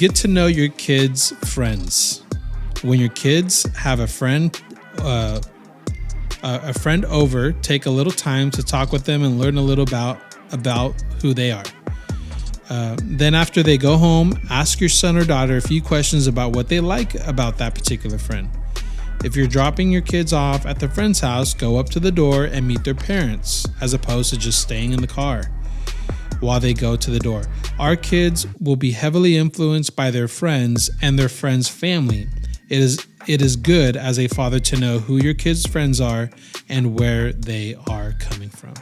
Get to know your kids' friends. When your kids have a friend over, take a little time to talk with them and learn a little about who they are. Then after they go home, ask your son or daughter a few questions about what they like about that particular friend. If you're dropping your kids off at the friend's house, go up to the door and meet their parents, as opposed to just staying in the car while they go to the door. Our kids will be heavily influenced by their friends and their friends' family. It is good as a father to know who your kids' friends are and where they are coming from.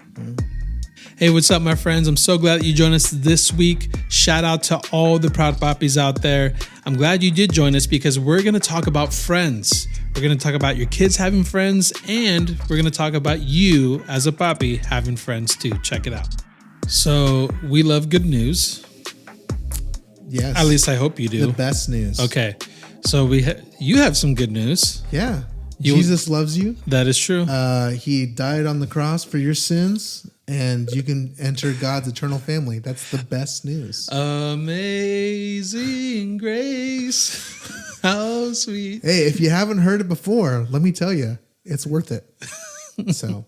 Hey, what's up, my friends? I'm so glad that you joined us this week. Shout out to all the proud papis out there. I'm glad you did join us because we're going to talk about friends. We're going to talk about your kids having friends, and we're going to talk about you as a papi having friends too. Check it out. So we love good news. Yes. At least I hope you do. The best news. Okay. So you have some good news. Yeah. Jesus loves you. That is true. He died on the cross for your sins, and you can enter God's eternal family. That's the best news. Amazing grace. How sweet. Hey, if you haven't heard it before, let me tell you, it's worth it. So,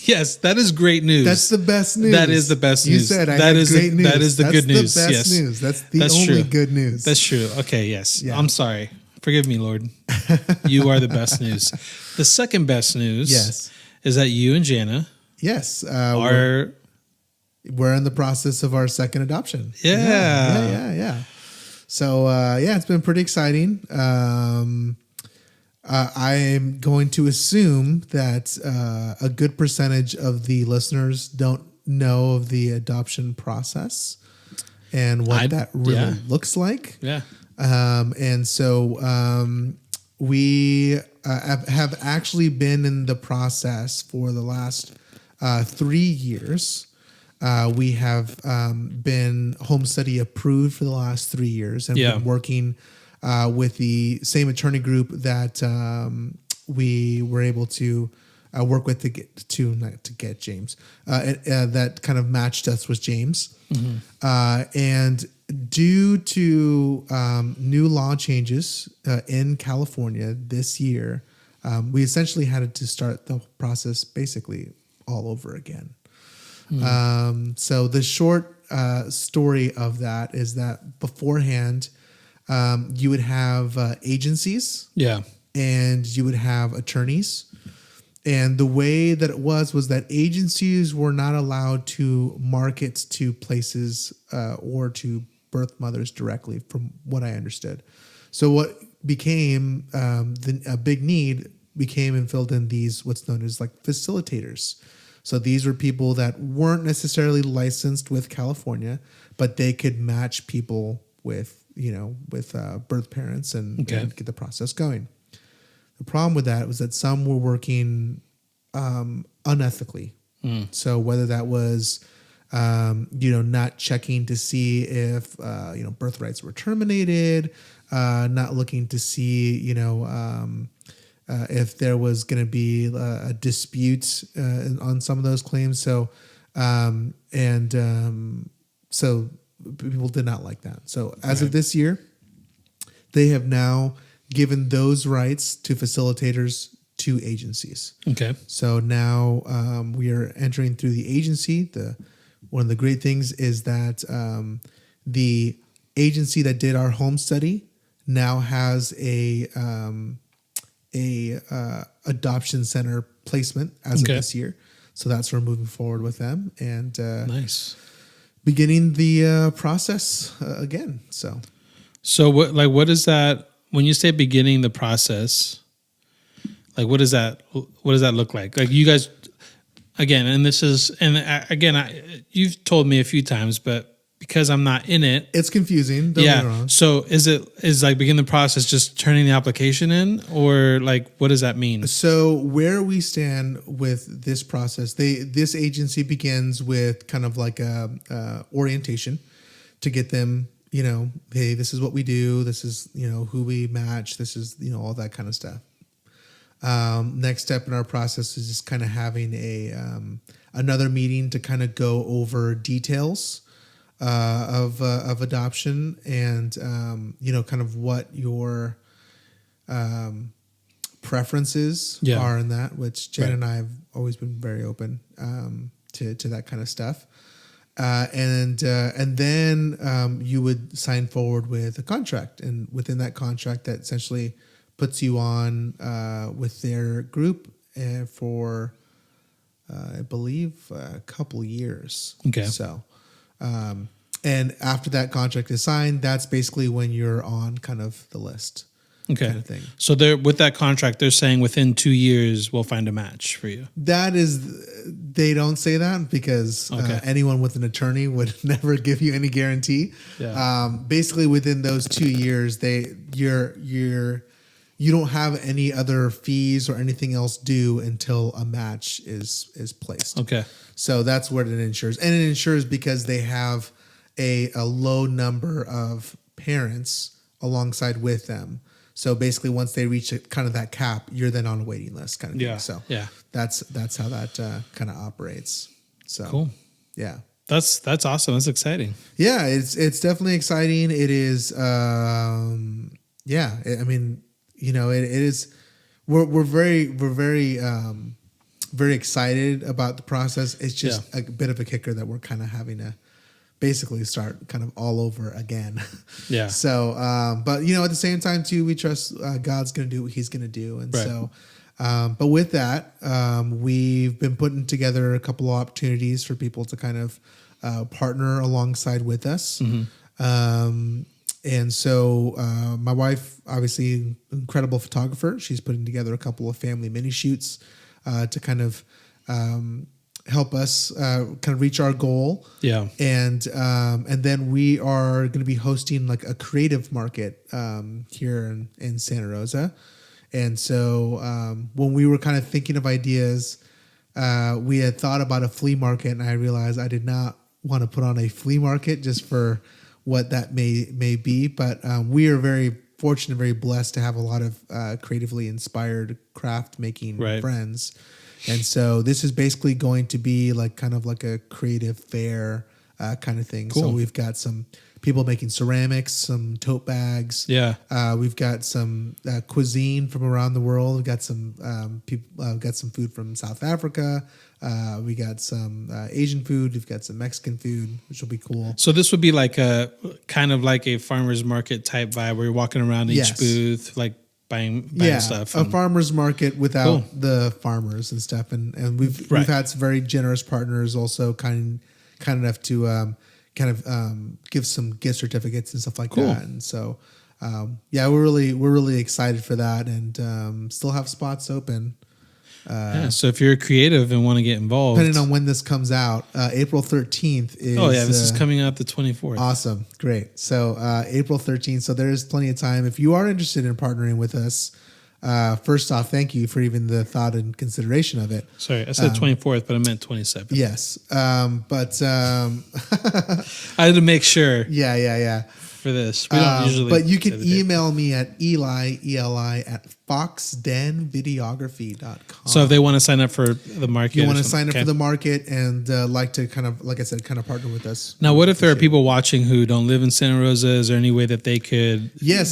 yes, that is great news. That's the best news. That is the best news. You said I that had is great news. That is the good news. That's the best yes. news. That's the That's only true. good news. That's true. Okay, yes. Yeah. I'm sorry. Forgive me, Lord. You are the best news. The second best news is that you and Jana we're in the process of our second adoption. Yeah. So, it's been pretty exciting. I'm going to assume that a good percentage of the listeners don't know of the adoption process and what that really looks like. Yeah. And so we have actually been in the process for the last 3 years. We have been home study approved for the last 3 years and been working with the same attorney group that we were able to work with to get James. That kind of matched us with James. Mm-hmm. And due to new law changes in California this year, we essentially had to start the process basically all over again. Mm. So the short story of that is that beforehand, you would have agencies, and you would have attorneys. And the way that it was that agencies were not allowed to market to places or to birth mothers directly, from what I understood. So what became a big need became and filled in these what's known as like facilitators. So these were people that weren't necessarily licensed with California, but they could match people with birth parents and get the process going. The problem with that was that some were working unethically. So whether that was not checking to see if birth rights were terminated, not looking to see if there was going to be a dispute on some of those claims. So so people did not like that. So as of this year, they have now given those rights to facilitators to agencies. Okay. So now we are entering through the agency. One of the great things is that the agency that did our home study now has a adoption center placement as of this year. So that's where we're moving forward with them and beginning the process again. So what is that when you say beginning the process? Like what does that look like? Like you guys again, you've told me a few times, but because I'm not in it, it's confusing. Don't get me wrong. So is like begin the process just turning the application in, or like what does that mean? So where we stand with this process, this agency begins with kind of like a orientation to get them, hey, this is what we do. This is, who we match. This is, all that kind of stuff. Next step in our process is just kind of having another meeting to kind of go over details of adoption, and kind of what your preferences are in that. Which Jen and I have always been very open to that kind of stuff. And then you would sign forward with a contract, and within that contract, that essentially puts you on with their group for I believe a couple years. Okay. So, and after that contract is signed, that's basically when you're on kind of the list. Okay. Kind of thing. So they're with that contract, they're saying within 2 years we'll find a match for you. That is, they don't say that because anyone with an attorney would never give you any guarantee. Yeah. Basically, within those 2 years, you don't have any other fees or anything else due until a match is placed. Okay. So that's what it ensures, and it ensures because they have a low number of parents alongside with them. So basically, once they reach kind of that cap, you're then on a waiting list kind of thing. So that's how that kind of operates. So cool. Yeah. That's awesome. That's exciting. Yeah, it's definitely exciting. It is. I mean, it is. We're very excited about the process. It's just a bit of a kicker that we're kind of having to basically start kind of all over again. Yeah. So, but at the same time too, we trust God's going to do what He's going to do, and so. But with that, we've been putting together a couple of opportunities for people to kind of partner alongside with us. Mm-hmm. And so my wife, obviously incredible photographer, she's putting together a couple of family mini shoots to kind of help us kind of reach our goal. Yeah. And then we are going to be hosting like a creative market here in Santa Rosa. And so when we were kind of thinking of ideas, we had thought about a flea market, and I realized I did not want to put on a flea market just for what that may be. But we are very fortunate, very blessed to have a lot of creatively inspired craft making friends. And so this is basically going to be like kind of like a creative fair kind of thing. Cool. So we've got some people making ceramics, some tote bags. Yeah. We've got some cuisine from around the world. We've got some people. Got some food from South Africa. We got some Asian food. We've got some Mexican food, which will be cool. So this would be like a kind of like a farmer's market type vibe, where you're walking around each booth, like buying stuff. A farmer's market without the farmers and stuff. And we've had some very generous partners also kind enough to give some gift certificates and stuff like that. And so we're really excited for that, and still have spots open. So if you're creative and want to get involved, depending on when this comes out, April 13th is. Oh yeah, this is coming out the 24th. Awesome, great. So April 13th. So there is plenty of time if you are interested in partnering with us. First off, thank you for even the thought and consideration of it. Sorry, I said 24th, but I meant 27th. Yes, but I had to make sure. Yeah. For this, we don't usually. But you can email me at Eli at foxdenvideography.com. So if they want to sign up for the market, you want to sign up for the market and like to kind of, like I said, kind of partner with us. Now, what if there are people watching who don't live in Santa Rosa? Is there any way that they could give?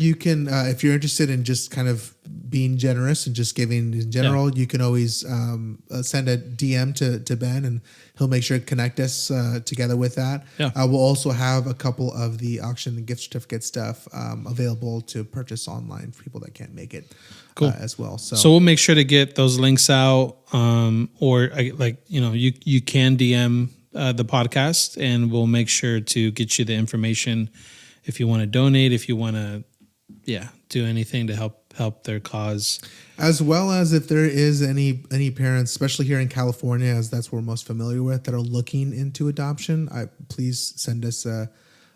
You can if you're interested in just kind of being generous and just giving in general, you can always send a DM to Ben, and he'll make sure to connect us together with that. Yeah. We'll also have a couple of the auction and gift certificate stuff available to purchase online for people that can't make it as well. So we'll make sure to get those links out, or you can DM the podcast, and we'll make sure to get you the information if you want to donate, if you want to do anything to help their cause, as well as if there is any parents, especially here in California, as that's what we're most familiar with, that are looking into adoption. Please send us a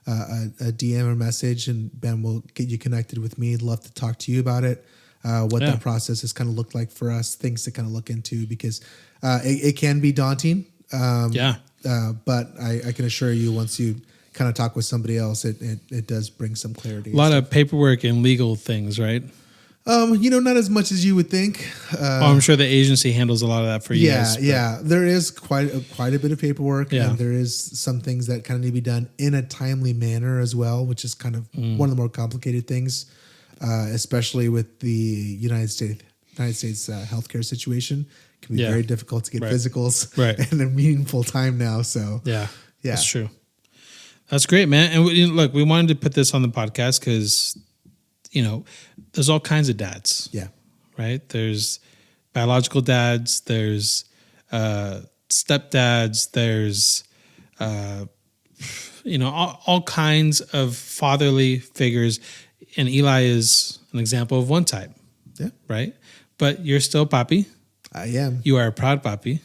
DM or message, and Ben will get you connected with me. I'd love to talk to you about it, what that process has kind of looked like for us, things to kind of look into, because it can be daunting. But I can assure you, once you kind of talk with somebody else, it does bring some clarity. A lot of paperwork and legal things, right? Not as much as you would think. I'm sure the agency handles a lot of that for you guys. Yeah. There is quite a bit of paperwork, Yeah. and there is some things that kind of need to be done in a timely manner as well, which is kind of one of the more complicated things, especially with the United States healthcare situation. It can be very difficult to get physicals in a meaningful time now. So yeah, that's true. That's great, man. And look, we wanted to put this on the podcast because, there's all kinds of dads. Yeah. Right? There's biological dads. There's stepdads. There's, all kinds of fatherly figures. And Eli is an example of one type. Yeah. Right? But you're still papi. I am. You are a proud papi.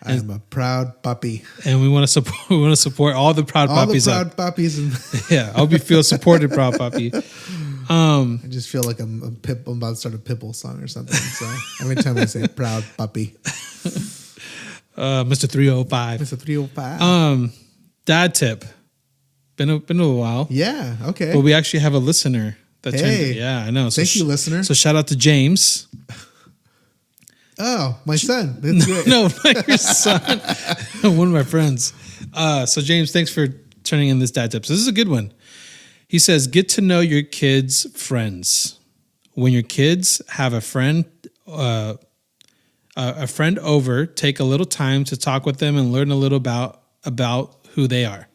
I am a proud puppy. And we want to support. We want to support all the proud puppies. All the proud puppies. Yeah, I hope you feel supported, proud puppy. I just feel like I'm about to start a Pitbull song or something. So every time I say proud puppy, Mr. 305. Mr. 305. Dad tip. Been a while. Yeah. Okay. But we actually have a listener that yeah, I know. Thank you, listener. So shout out to James. Oh, my son. That's great. No, not your son. One of my friends. So James, thanks for turning in this dad tip. So this is a good one. He says, get to know your kids' friends. When your kids have a friend over, take a little time to talk with them and learn a little about who they are.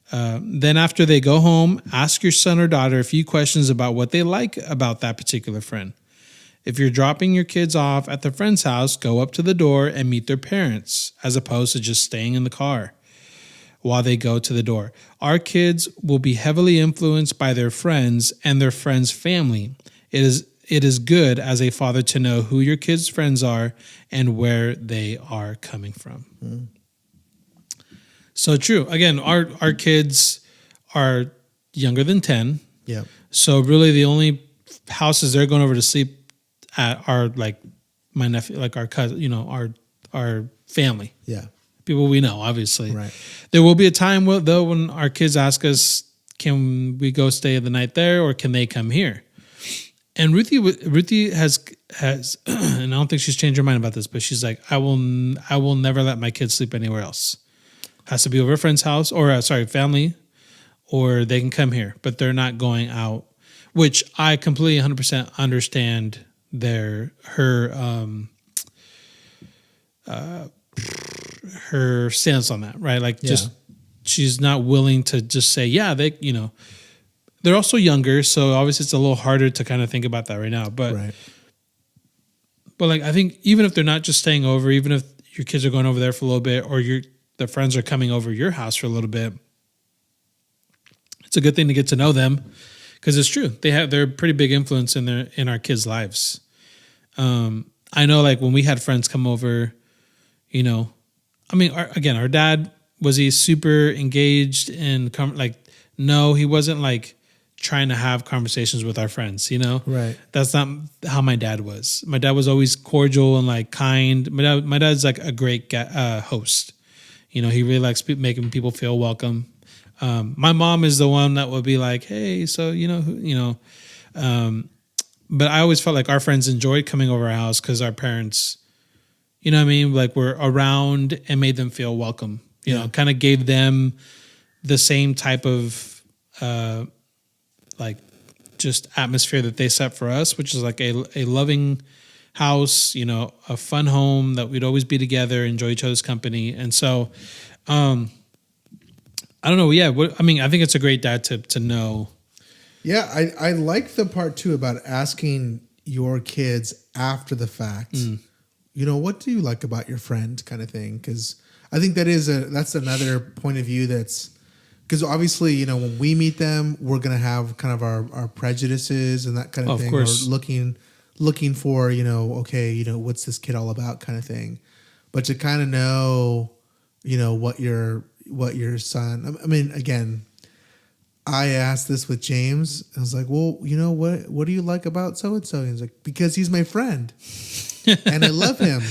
Then after they go home, ask your son or daughter a few questions about what they like about that particular friend. If you're dropping your kids off at the friend's house, go up to the door and meet their parents, as opposed to just staying in the car while they go to the door. Our kids will be heavily influenced by their friends and their friends' family. It is good as a father to know who your kids' friends are and where they are coming from. Mm. So true. Again, our kids are younger than 10. Yeah. So really the only houses they're going over to sleep at are like my nephew, like our cousin, our family. Yeah. People we know, obviously. Right. There will be a time though when our kids ask us, can we go stay the night there or can they come here? And Ruthie has, and I don't think she's changed her mind about this, but she's like, I will never let my kids sleep anywhere else. Has to be over a friend's house or family, or they can come here, but they're not going out, which I completely 100% understand her stance on that, right? Like just she's not willing to just say, yeah, they're also younger, so obviously it's a little harder to kind of think about that right now. But like I think even if they're not just staying over, even if your kids are going over there for a little bit, or the friends are coming over your house for a little bit, it's a good thing to get to know them. Because it's true, they're a pretty big influence in our kids' lives. I know, like when we had friends come over, our dad, was he super engaged in no, he wasn't like trying to have conversations with our friends. Right. That's not how my dad was. My dad was always cordial and like kind. My dad's like a great host. He really likes making people feel welcome. My mom is the one that would be like, hey, so, but I always felt like our friends enjoyed coming over our house because our parents, like were around and made them feel welcome, kind of gave them the same type of, just atmosphere that they set for us, which is like a loving house, a fun home that we'd always be together, enjoy each other's company. And so, I don't know. Yeah. I think it's a great dad tip to know. Yeah. I like the part too about asking your kids after the fact, what do you like about your friend kind of thing? Cause I think that's another point of view because obviously, when we meet them, we're going to have kind of our prejudices and that kind of thing. Course. Or looking for, what's this kid all about kind of thing. But to kind of know, what your son, again, I asked this with James. I was like, well, what do you like about so-and-so? He's like, because he's my friend and I love him.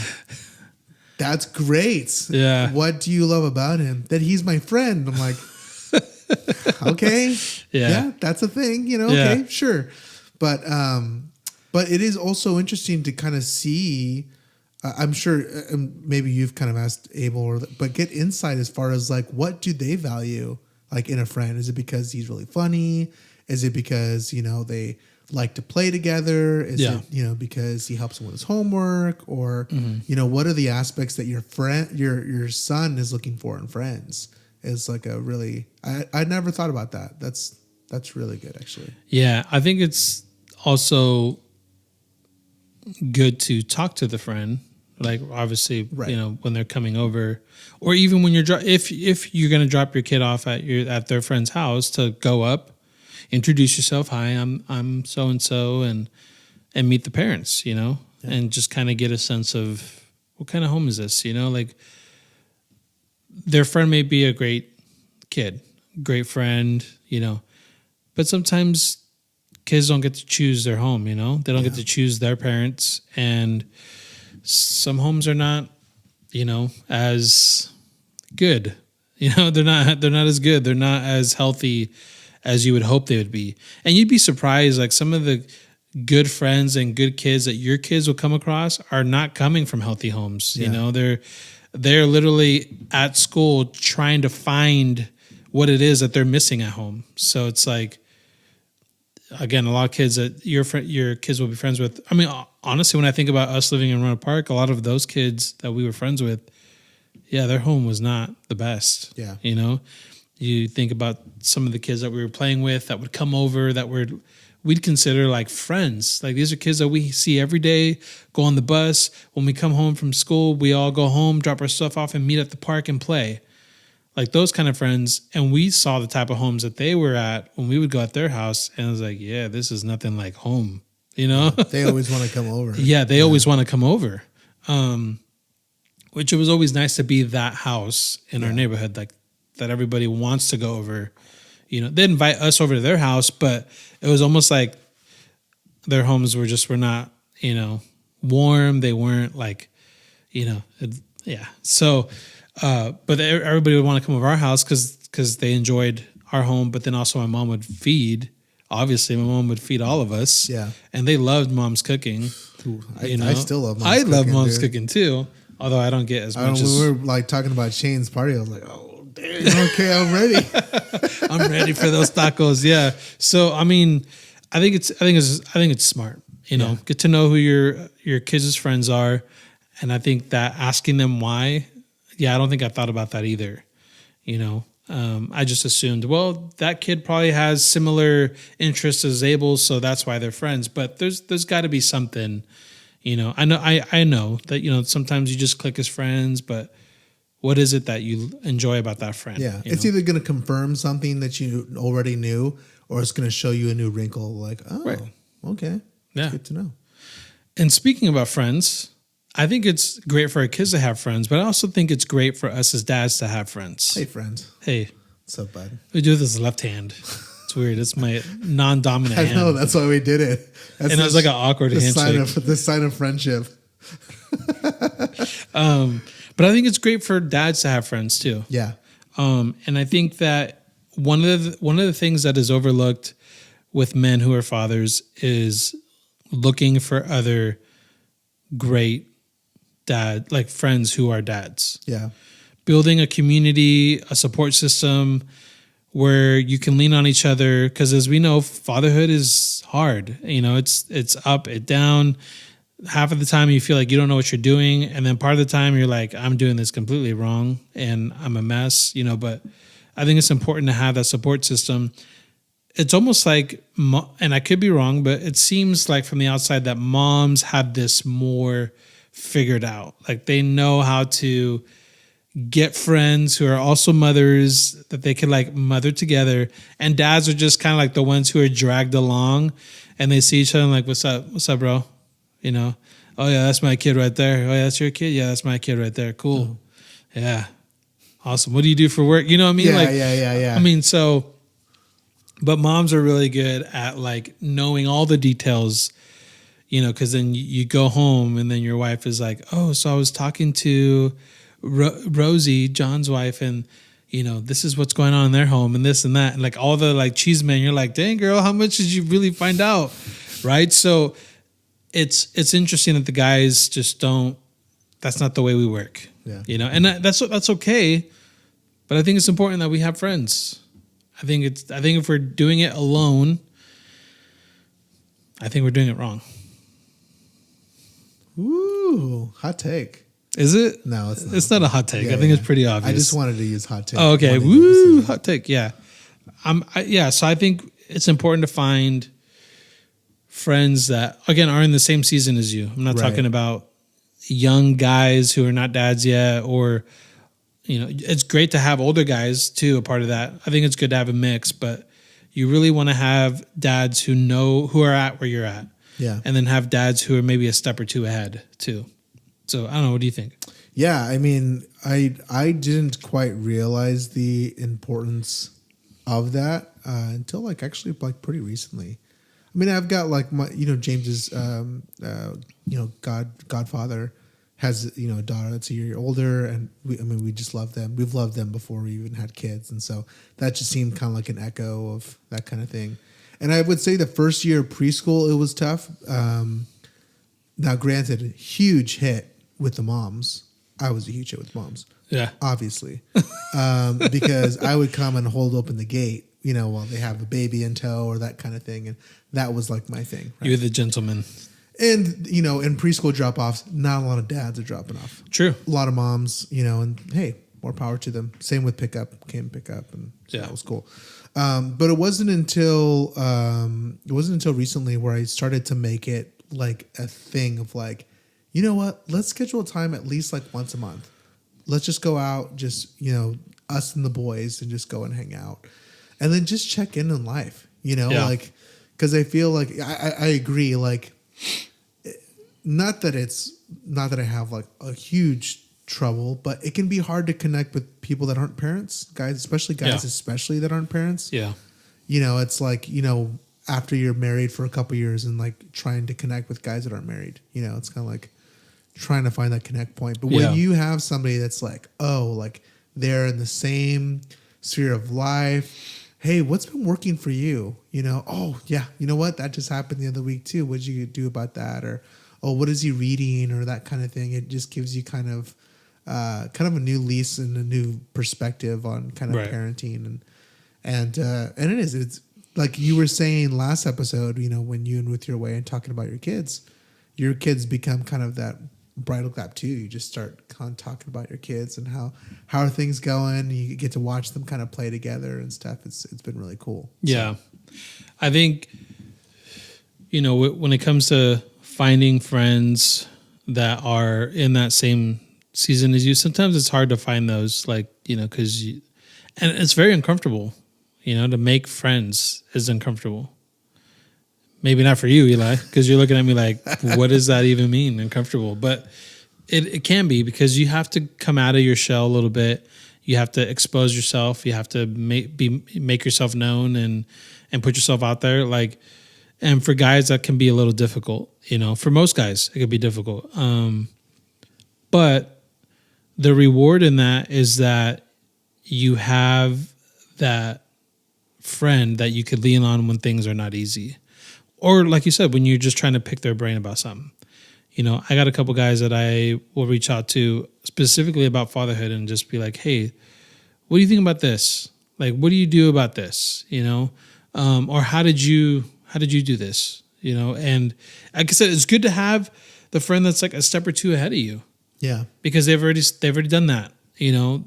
That's great. Yeah. What do you love about him? That he's my friend. I'm like, okay. Yeah, that's a thing, okay, sure. But But it is also interesting to kind of see. I'm sure maybe you've kind of asked Abel, but get insight as far as like what do they value like in a friend? Is it because he's really funny? Is it because they like to play together? Is it because he helps him with his homework, or what are the aspects that your son is looking for in friends? Is like a really I never thought about that. That's really good actually. Yeah, I think it's also good to talk to the friend, like obviously when they're coming over, or even when if you're going to drop your kid off at their friend's house, to go up, introduce yourself. Hi, I'm so and so, and meet the parents, and just kind of get a sense of what kind of home is this, like their friend may be a great kid, great friend, but sometimes kids don't get to choose their home, they don't get to choose their parents, and some homes are not, as good, they're not as good. They're not as healthy as you would hope they would be. And you'd be surprised, like some of the good friends and good kids that your kids will come across are not coming from healthy homes. They're literally at school trying to find what it is that they're missing at home. So it's like, again, a lot of kids that your kids will be friends with. I mean, honestly, when I think about us living in Roanoke Park, a lot of those kids that we were friends with, their home was not the best. Yeah. You think about some of the kids that we were playing with that would come over that we'd consider like friends. Like these are kids that we see every day, go on the bus. When we come home from school, we all go home, drop our stuff off, and meet at the park and play. Like those kind of friends. And we saw the type of homes that they were at when we would go at their house. And I was like, yeah, this is nothing like home, They always want to come over. Yeah, they always want to come over. Which it was always nice to be that house in our neighborhood, like that everybody wants to go over. They invite us over to their house, but it was almost like their homes were not, warm. They weren't like, So, but everybody would want to come over our house because they enjoyed our home. But then also my mom would feed. Obviously, my mom would feed all of us. Yeah, and they loved mom's cooking. Ooh, I still love mom's cooking. I love mom's cooking too. Although I don't get as much as... We were like talking about Shane's party. I was like, oh, damn, okay, I'm ready. I'm ready for those tacos. Yeah. So, I mean, I think it's smart, get to know who your kids' friends are. And I think that asking them why, I don't think I thought about that either. I just assumed, well, that kid probably has similar interests as Abel, so that's why they're friends. But there's got to be something. I know that, sometimes you just click as friends, but what is it that you enjoy about that friend? Yeah. It's either going to confirm something that you already knew, or it's going to show you a new wrinkle like, okay. That's good to know. And speaking about friends, I think it's great for our kids to have friends, but I also think it's great for us as dads to have friends. Hey, friends. Hey. What's up, bud? We do this left hand. It's weird. It's my non-dominant hand. I know. That's why we did it. And it was like an awkward handshake. The sign of friendship. But I think it's great for dads to have friends too. Yeah. And I think that one of the things that is overlooked with men who are fathers is looking for other great like friends who are dads. Yeah. Building a community, a support system where you can lean on each other. Because as we know, fatherhood is hard. It's up, it's down. Half of the time you feel like you don't know what you're doing. And then part of the time you're like, I'm doing this completely wrong and I'm a mess, but I think it's important to have that support system. It's almost like, and I could be wrong, but it seems like from the outside that moms have this more figured out. Like they know how to get friends who are also mothers that they can like mother together. And dads are just kind of like the ones who are dragged along and they see each other and like, what's up, bro? Oh yeah, that's my kid right there. Oh yeah, that's your kid? Yeah, that's my kid right there. Cool. Oh. Yeah. Awesome. What do you do for work? You know what I mean? Yeah. I mean, but moms are really good at like knowing all the details, because then you go home and then your wife is like, oh, so I was talking to Rosie, John's wife, and this is what's going on in their home and this and that. And like all the like cheese men, you're like, dang girl, how much did you really find out? Right. So it's interesting that the guys just don't. That's not the way we work. Yeah. You know, and that's okay. But I think it's important that we have friends. I think if we're doing it alone, I think we're doing it wrong. Ooh, hot take. Is it? No, it's not. It's not a hot take. I think it's pretty obvious. I just wanted to use hot take. Oh, okay. Woo, hot take. Yeah. So I think it's important to find friends that, again, are in the same season as you. I'm not talking about young guys who are not dads yet, or, you know, it's great to have older guys too, a part of that. I think it's good to have a mix, but you really want to have dads who are at where you're at. Yeah. And then have dads who are maybe a step or two ahead too. So I don't know. What do you think? Yeah. I mean, I didn't quite realize the importance of that until like actually like pretty recently. I mean, I've got like my, you know, James's, godfather has, you know, a daughter that's a year older, and we just love them. We've loved them before we even had kids. And so that just seemed kind of like an echo of that kind of thing. And I would say the first year of preschool, it was tough. Now, granted, a huge hit with the moms. I was a huge hit with moms. Yeah. Obviously. Because I would come and hold open the gate, you know, while they have a baby in tow or that kind of thing. And that was like my thing. Right? You're the gentleman. And, you know, in preschool drop-offs, not a lot of dads are dropping off. True. A lot of moms, you know, and hey, more power to them. Same with pickup, came pick up, and so that was cool. But it wasn't until recently where I started to make it like a thing of like, you know what? Let's schedule a time at least like once a month. Let's just go out, just, you know, us and the boys, and just go and hang out, and then just check in life. You know, like, because I feel like I agree. Like, not that I have like a huge trouble, but it can be hard to connect with people that aren't parents, guys, especially that aren't parents. Yeah. You know, it's like, you know, after you're married for a couple years and like trying to connect with guys that aren't married, you know, it's kind of like trying to find that connect point. But when you have somebody that's like, oh, like they're in the same sphere of life. Hey, what's been working for you? You know, oh yeah, you know what? That just happened the other week too. What did you do about that? Or, oh, what is he reading? Or that kind of thing. It just gives you kind of a new lease and a new perspective on kind of parenting, and it's like you were saying last episode. You know, when you and with your way and talking about your kids become kind of that bridal gap too. You just start kind of talking about your kids and how are things going. You get to watch them kind of play together and stuff. It's been really cool. Yeah, so. I think, you know, when it comes to finding friends that are in that same season as you, sometimes it's hard to find those, like, you know, and it's very uncomfortable. You know, to make friends is uncomfortable. Maybe not for you, Eli, because you're looking at me like, what does that even mean, uncomfortable? But it can be, because you have to come out of your shell a little bit. You have to expose yourself. You have to make yourself known and put yourself out there. Like, and for guys, that can be a little difficult. You know, for most guys, it could be difficult. But the reward in that is that you have that friend that you could lean on when things are not easy. Or like you said, when you're just trying to pick their brain about something. You know, I got a couple guys that I will reach out to specifically about fatherhood and just be like, hey, what do you think about this? Like, what do you do about this? You know, or how did you do this? You know, and like I said, it's good to have the friend that's like a step or two ahead of you. Yeah. Because they've already done that, you know,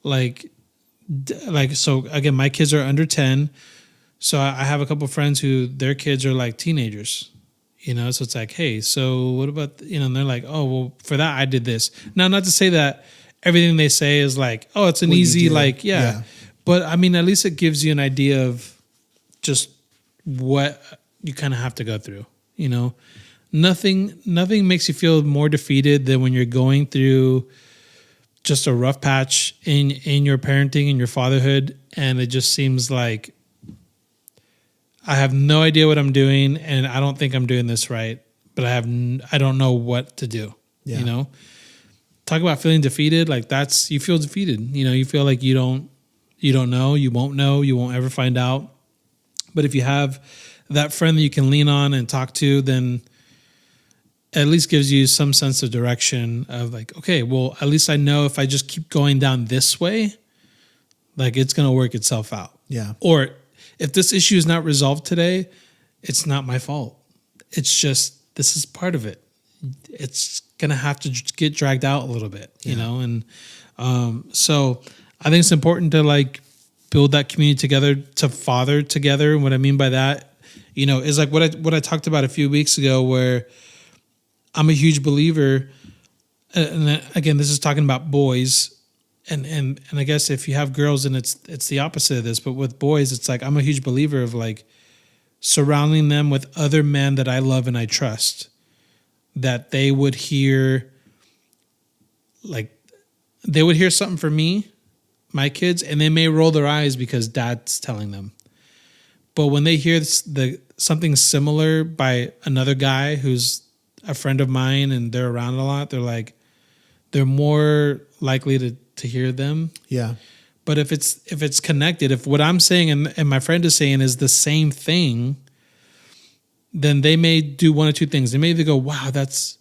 like, so again, my kids are under 10. So I have a couple of friends who their kids are like teenagers, you know, so it's like, hey, so what about, you know, and they're like, oh, well, for that, I did this. Now, not to say that everything they say is like, oh, it's an easy, like, yeah. But I mean, at least it gives you an idea of just what you kind of have to go through, you know. Nothing makes you feel more defeated than when you're going through just a rough patch in your parenting and your fatherhood, and it just seems like I have no idea what I'm doing, and I don't think I'm doing this right, but I don't know what to do. Yeah. You know, talk about feeling defeated. Like you feel defeated. You know, you feel like you don't know, you won't ever find out. But if you have that friend that you can lean on and talk to, then at least gives you some sense of direction of like, okay, well, at least I know if I just keep going down this way, like it's going to work itself out. Yeah. Or if this issue is not resolved today, it's not my fault. It's just, this is part of it. It's going to have to get dragged out a little bit, you know? And so I think it's important to like build that community together, to father together. And what I mean by that, you know, is like what I talked about a few weeks ago, where I'm a huge believer. And again, this is talking about boys. And I guess if you have girls, and it's the opposite of this, but with boys, it's like I'm a huge believer of like surrounding them with other men that I love and I trust, that they would hear something from me, my kids, and they may roll their eyes because dad's telling them. But when they hear something similar by another guy who's a friend of mine and they're around a lot, they're more likely to hear them. Yeah. But if it's connected, if what I'm saying and my friend is saying is the same thing, then they may do one or two things. They may either go, wow, that's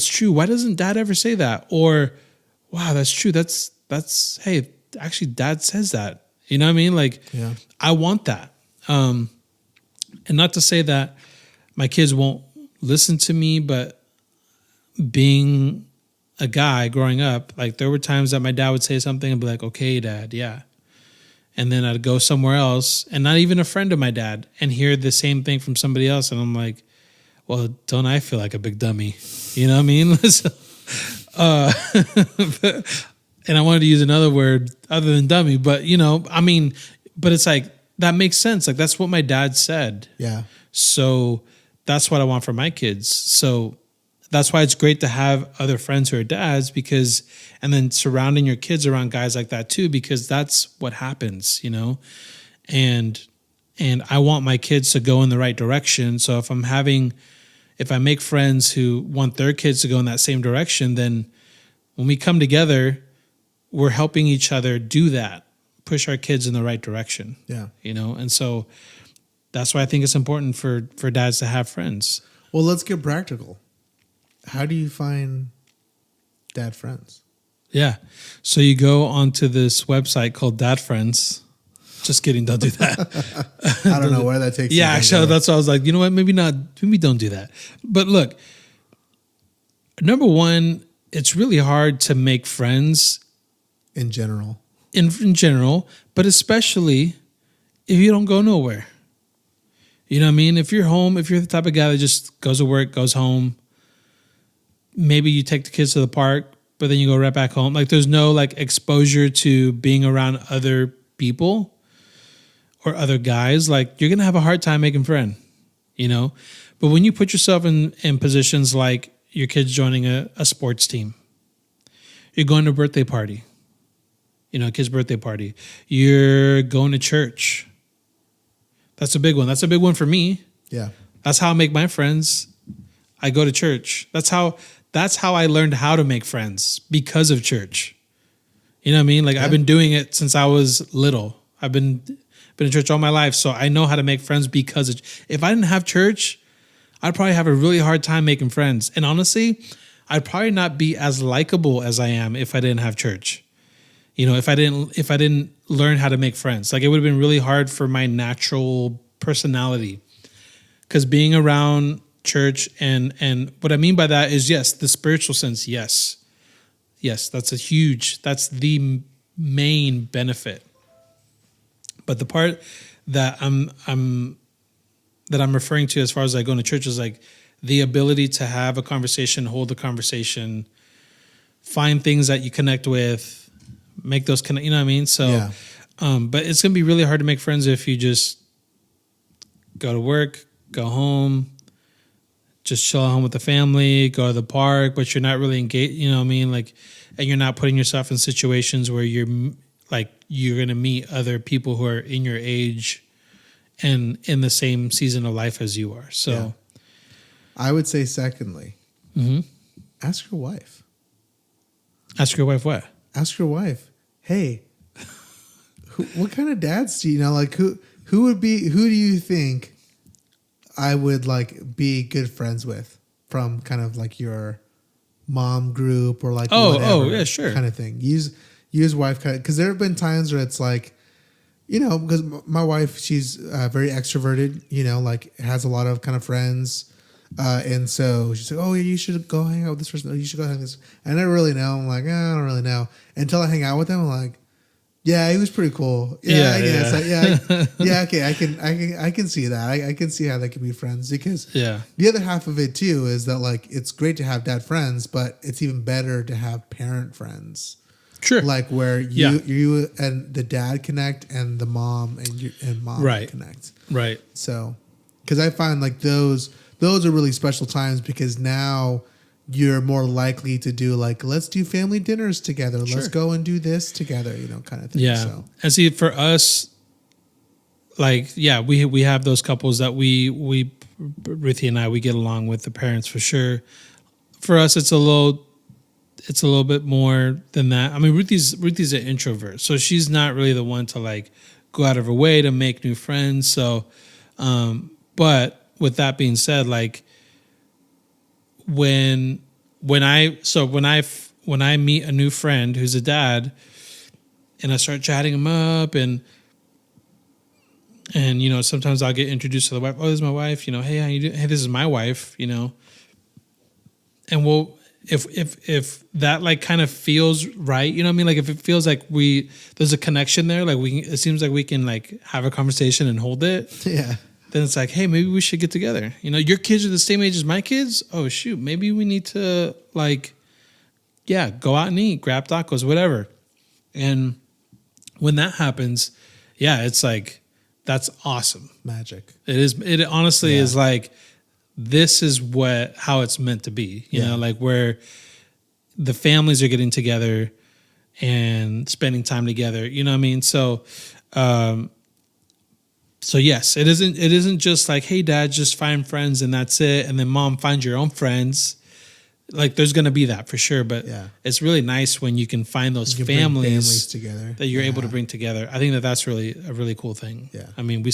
true. Why doesn't dad ever say that? Or, wow, that's true. That's hey, actually dad says that. You know what I mean? Like, yeah. I want that. And not to say that my kids won't listen to me, but being a guy growing up, like there were times that my dad would say something and be like, okay, dad, yeah. And then I'd go somewhere else and not even a friend of my dad and hear the same thing from somebody else. And I'm like, well, don't I feel like a big dummy? You know what I mean? And I wanted to use another word other than dummy, but you know, I mean, but it's like, that makes sense. Like that's what my dad said. Yeah. So that's what I want for my kids. So that's why it's great to have other friends who are dads, and then surrounding your kids around guys like that too, because that's what happens, you know? And I want my kids to go in the right direction. So if I make friends who want their kids to go in that same direction, then when we come together, we're helping each other do that, push our kids in the right direction. Yeah. You know? And so that's why I think it's important for dads to have friends. Well, let's get practical. How do you find dad friends? Yeah. So you go onto this website called Dad Friends. Just kidding. Don't do that. I don't know where that takes you. Yeah, actually, that's why I was like, you know what? Maybe not. Maybe don't do that. But look, number one, it's really hard to make friends in general. In general, but especially if you don't go nowhere. You know what I mean? If you're home, if you're the type of guy that just goes to work, goes home, maybe you take the kids to the park, but then you go right back home. Like there's no like exposure to being around other people or other guys. Like you're going to have a hard time making friends, you know? But when you put yourself in positions like your kids joining a sports team, you're going to a birthday party, you know, a kid's birthday party, you're going to church. That's a big one. That's a big one for me. Yeah. That's how I make my friends. I go to church. That's how I learned how to make friends, because of church. You know what I mean? Like I've been doing it since I was little. I've been in church all my life, so I know how to make friends because of. If I didn't have church, I'd probably have a really hard time making friends. And honestly, I'd probably not be as likable as I am if I didn't have church. You know, if I didn't learn how to make friends, like it would have been really hard for my natural personality. Because being around church and what I mean by that is, yes, the spiritual sense, yes, that's the main benefit. But the part that I'm referring to as far as like going to church is like the ability to have a conversation, hold a conversation, find things that you connect with, make those connect. You know what I mean? So, yeah. But it's gonna be really hard to make friends if you just go to work, go home, just chill at home with the family, go to the park, but you're not really engaged, you know what I mean? Like, and you're not putting yourself in situations where you're going to meet other people who are in your age and in the same season of life as you are. So yeah. I would say secondly, ask your wife. Ask your wife what? Ask your wife, hey, what kind of dads do you know? Like who do you think I would like be good friends with? from kind of like your mom group or like oh yeah, sure, kind of thing. Use wife kind of, because there have been times where it's like, because my wife, she's very extroverted, like has a lot of kind of friends. And so she's like, oh, you should go hang out with this person. Oh, you should go hang out with this. And I don't really know. I'm like, I don't really know. Until I hang out with them, I'm like, yeah, he was pretty cool. Yeah, I guess. Yeah, okay. I can see that. I can see how they can be friends, because the other half of it too is that like it's great to have dad friends, but it's even better to have parent friends. Sure. Like where you and the dad connect and the mom and mom connect. Right. So, because I find like those are really special times, because now you're more likely to do like, let's do family dinners together. Sure. Let's go and do this together, kind of thing. Yeah. So. And see, for us, like, we have those couples that we Ruthie and I, we get along with the parents for sure. For us, it's a little bit more than that. I mean, Ruthie's an introvert, so she's not really the one to like go out of her way to make new friends. So, but with that being said, like when I meet a new friend who's a dad, and I start chatting him up, and sometimes I'll get introduced to the wife. Oh, this is my wife. Hey, how you doing? Hey, this is my wife. And we'll. If that like kind of feels right, you know what I mean? Like if it feels like there's a connection there, like it seems like we can like have a conversation and hold it. Yeah. Then it's like, hey, maybe we should get together. Your kids are the same age as my kids. Oh shoot, maybe we need to like, go out and eat, grab tacos, whatever. And when that happens, it's like, that's awesome. Magic. It is. It honestly is like, this is how it's meant to be, you know, like where the families are getting together and spending time together, you know what I mean? So yes, it isn't just like, hey dad, just find friends and that's it. And then mom, find your own friends. Like there's going to be that for sure. But it's really nice when you can find those families together that you're able to bring together. I think that's really a really cool thing. Yeah. I mean, we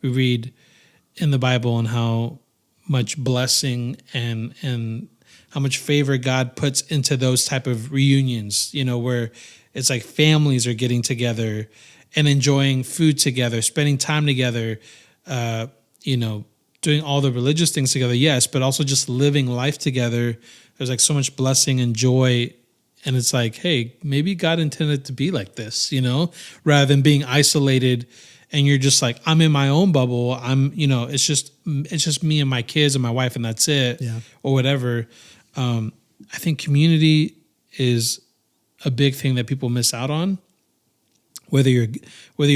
read in the Bible and how much blessing and how much favor God puts into those type of reunions, where it's like families are getting together and enjoying food together, spending time together, doing all the religious things together, yes, but also just living life together. There's like so much blessing and joy. And it's like, hey, maybe God intended to be like this, rather than being isolated. And you're just like, I'm in my own bubble. It's just me and my kids and my wife, and that's it, or whatever. I think community is a big thing that people miss out on. Whether you're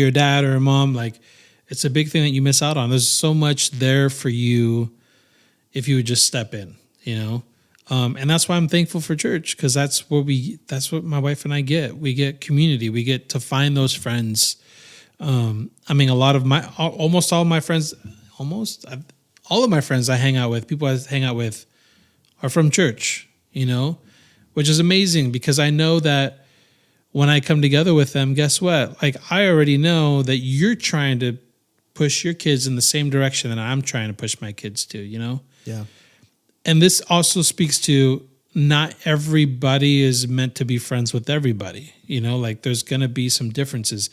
a dad or a mom, like it's a big thing that you miss out on. There's so much there for you if you would just step in, and that's why I'm thankful for church, because that's what my wife and I get. We get community. We get to find those friends. I mean, almost all of my friends I hang out with, people I hang out with, are from church, which is amazing, because I know that when I come together with them, guess what? Like, I already know that you're trying to push your kids in the same direction that I'm trying to push my kids to, Yeah. And this also speaks to, not everybody is meant to be friends with everybody, like there's going to be some differences.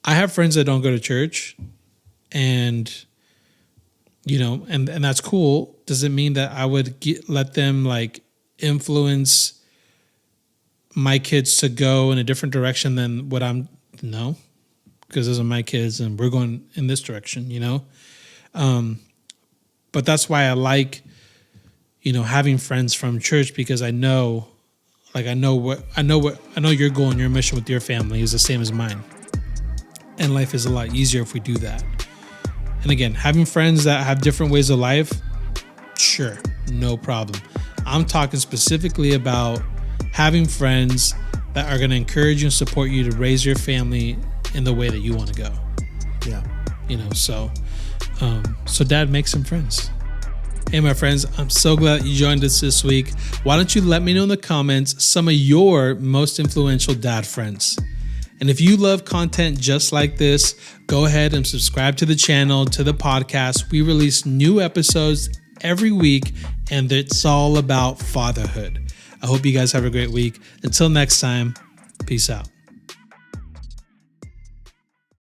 I have friends that don't go to church, and and that's cool. Does it mean that I would let them like influence my kids to go in a different direction than what no, because those are my kids and we're going in this direction, but that's why I like, having friends from church, because I know your goal and your mission with your family is the same as mine. And life is a lot easier if we do that. And again, having friends that have different ways of life, sure, no problem. I'm talking specifically about having friends that are going to encourage you and support you to raise your family in the way that you want to go. Yeah. So dad, make some friends. Hey, my friends, I'm so glad that you joined us this week. Why don't you let me know in the comments some of your most influential dad friends? And if you love content just like this, go ahead and subscribe to the channel, to the podcast. We release new episodes every week, and it's all about fatherhood. I hope you guys have a great week. Until next time, peace out.